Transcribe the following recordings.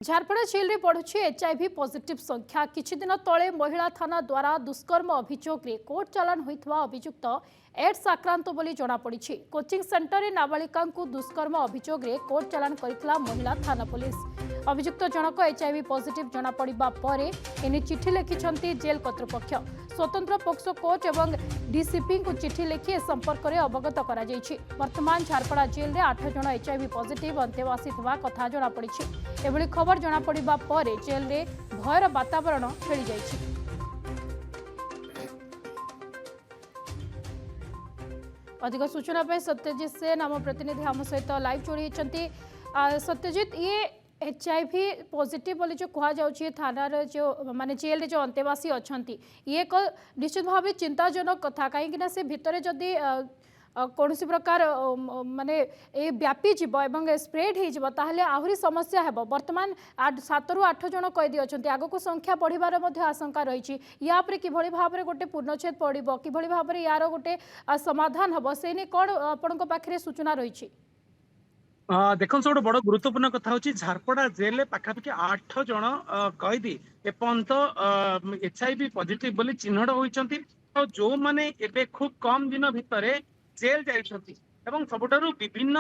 Jharpada jail में बढ़ुछि HIV positive संख्या। किछि दिन तले महिला थाना द्वारा दुष्कर्म अभियोग रे कोर्ट चालान होइथवा अभियुक्त एड्स आक्रांत बोली जना पड़िछि। कोचिंग सेंटर रे नाबालिका को दुष्कर्म अभियोग रे कोर्ट चालान करितला महिला थाना पुलिस। अभियुक्त जनक एचआईवी पॉजिटिव जना पड़िबा परे एने चिठी लिखिछंती जेल कर्तृपक्ष। स्वतंत्र पोक्सो कोर्ट एवं डीसीपी को चिठी लिखि संपर्क में अवगत करा जायछि। वर्तमान झारपड़ा जेल में 8 जन एचआईवी पॉजिटिव अंतेवासी थिबा कथा जना पड़िछि। एभली खबर जना पड़िबा परे जेल में भयर वातावरण खेली जायछि। अधिक सूचना पे सत्यजित सेन आम प्रतिनिधि आम सहित लाइव जोड़ी होती। सत्यजित, ये एचआईवी पॉजिटिव बोली जो कह जाउछि थानार जो माने जेल जो अंतेवासी अछंती, ये एक निश्चित भाव चिंताजनक कथा। कहीं से भितर जदि कौन प्रकार माने ये व्यापी जीव एवं स्प्रेड हो ताहले आहुरी समस्या है। वर्तमान 7 ରୁ 8 जन कैदी अच्छा, आग को संख्या बढ़िबार आशंका रही। या किभली भाव में गोटे पूर्णछेद पड़ो, किभली भाव में यार गोटे समाधान हम से नहीं कौन आपण पाखे सूचना रही? देखो सब बड़ गुरुत्वपूर्ण कथा हूँ झारपड़ा जेल पाखापाखि 8 जन कैदी एपर्यंत एचआईवी पॉजिटिव बोली चिन्हट होती। जो माने एबे खूब कम दिन भितर जेल जाइछंती एवं सबुठारु विभिन्न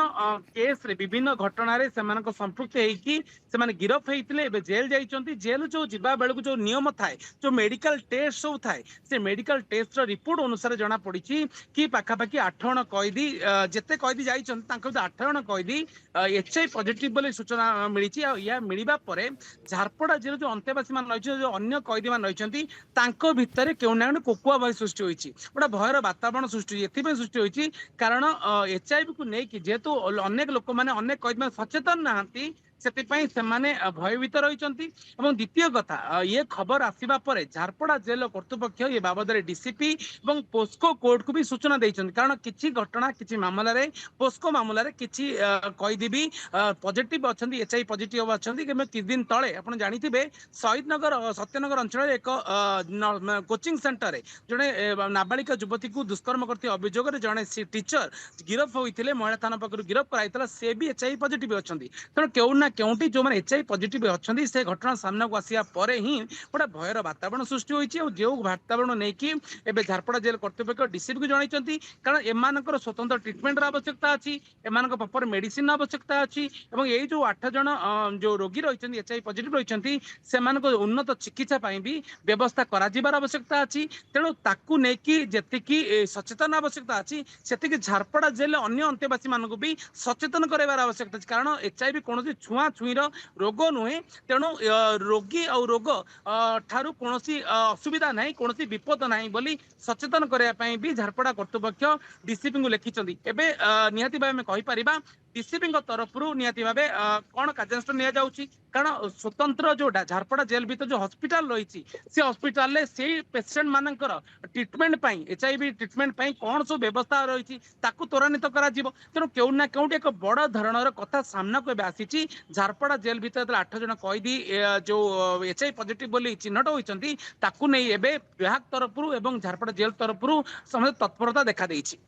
केस रे विभिन्न घटना रे सेमानक संपृक्त हेकी सेमाने गिरफ हेइतिले एबे जेल जाइछंती। जेल जो जिबा बेलू जो नियम थाए, जो मेडिकल टेस्ट सब थाए, से मेडिकल टेस्ट रो रिपोर्ट अनुसार जना पड़िछि कि पाखापाखि 8 जन कैदी जेते कैदी जाइछंती तांको 8 जन कैदी एचआईवी पॉजिटिव बोली सूचना मिलिछि। आ या मिलिबा परे झारपड़ा जेल जो अंतेवासी मान रहिछि, जो अन्य कैदी मान रहिछंती तांको भितरे केउ ना कोकुआ भय सृष्टि होइछि, गोटा भयर वातावरण सृष्टि एथिबे सृष्टि होइछि कारण एचआईवी को लेकिन जेहेतु अनेक लोक मैंने अनेक कैदी सचेतन नहांती सेतिपाई सेमाने भयभीत रहिचंती। एवं द्वितीय कथा, ये खबर आसिबा परे झारपड़ा जेल कर्तृपक्ष ये बाबद डीसीपी एवं पोस्को कोर्ट को भी सूचना देइचंती। कारण किछि घटना किछि मामला रे पोस्को मामला रे किछि कैदी भी पॉजिटिव अछंती, एचआईवी पॉजिटिव अछंती। कि दिन तळे आपण जानिथिबे शहीदनगर सत्यनगर अंचल एक कोचिंग सेंटर रे जने नाबालिका युवती को दुष्कर्म करती अभियोग रे जने टीचर गिरफ होइतिले, महिला थाना पकड़ गिरफ कराइतला, से भी एचआईवी पॉजिटिव अछंती। तेणु केउ ना केउटी जो माने एचआईवी पॉजिटिव अछंती से घटना सामना को आसिया परे ही गोटे भयर वातावरण सृष्टि होइछि। और जो वातावरण नै कि एबे झारपड़ा जेल कर्तृपक्ष डीसीपी को जणाइचंती कारण एमानकर स्वतंत्र ट्रीटमेंट रा आवश्यकता अछि, एमानक प्रॉपर मेडिसिन आवश्यकता अछि। एवं एई जो 8 जन जो रोगी रहिचंती एचआईवी पॉजिटिव रहिचंती सेमानक उन्नत चिकित्सा पई भी व्यवस्था करा जिबार आवश्यकता अछि। तेणु ताकू नै कि जेतिकी सचेतन आवश्यकता अछि सेतिकी झारपड़ा जेल अन्य अंतेवासी मानक भी सचेतन करार आवश्यकता है। कारण एचआईवी कौन छुआ छुईर रोग नुहे, तेणु रोगी और रोग ठारू कौन असुविधा ना, कौन विपद ना बोली सचेतन करने भी झारपड़ा कर्तृपक्ष डीसीपी को लिखिं। एवं निहाती भाव में कहीपर डीसीपी तरफ निहाती भाव कौन कार्यानुष्ठान निया जाउछि कारण स्वतंत्र जो झारपड़ा जेल भीतर जो हॉस्पिटल रही से हॉस्पिटल से पेसेंट मानकर ट्रीटमेंट पाई एचआईवी ट्रीटमेंट पाई कौन सब व्यवस्था रही ताकू त्वरान्वित करा जिवो। तेणु केउ ना केउटी एक बड़ धरणर कथा सामना को आसी। झारपड़ा जेल भीतर 8 जन कैदी जो एचआईवी पॉजिटिव बोली चिन्हट होइचंती ताकू नै एबे विभाग तरफ एवं झारपड़ा जेल तरफ समस्त तत्परता देखा देइछि।